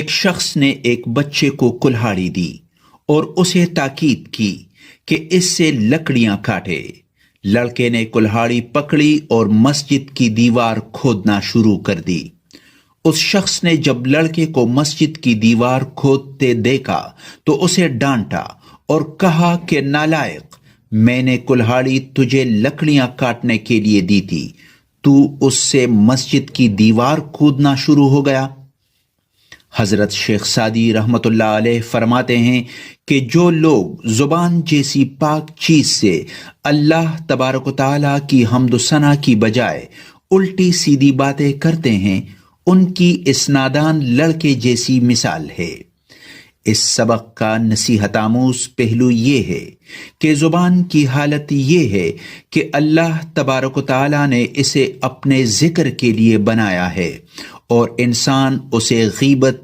ایک شخص نے ایک بچے کو کلہاڑی دی اور اسے تاکید کی کہ اس سے لکڑیاں کاٹے۔ لڑکے نے کلہاڑی پکڑی اور مسجد کی دیوار کھودنا شروع کر دی۔ اس شخص نے جب لڑکے کو مسجد کی دیوار کھودتے دیکھا تو اسے ڈانٹا اور کہا کہ نالائق، میں نے کلہاڑی تجھے لکڑیاں کاٹنے کے لیے دی تھی، تو اس سے مسجد کی دیوار کھودنا شروع ہو گیا۔ حضرت شیخ سعدی رحمۃ اللہ علیہ فرماتے ہیں کہ جو لوگ زبان جیسی پاک چیز سے اللہ تبارک و تعالیٰ کی حمد و ثنا کی بجائے الٹی سیدھی باتیں کرتے ہیں، ان کی اس نادان لڑکے جیسی مثال ہے۔ اس سبق کا نصیحت آموز پہلو یہ ہے کہ زبان کی حالت یہ ہے کہ اللہ تبارک و تعالیٰ نے اسے اپنے ذکر کے لیے بنایا ہے، اور انسان اسے غیبت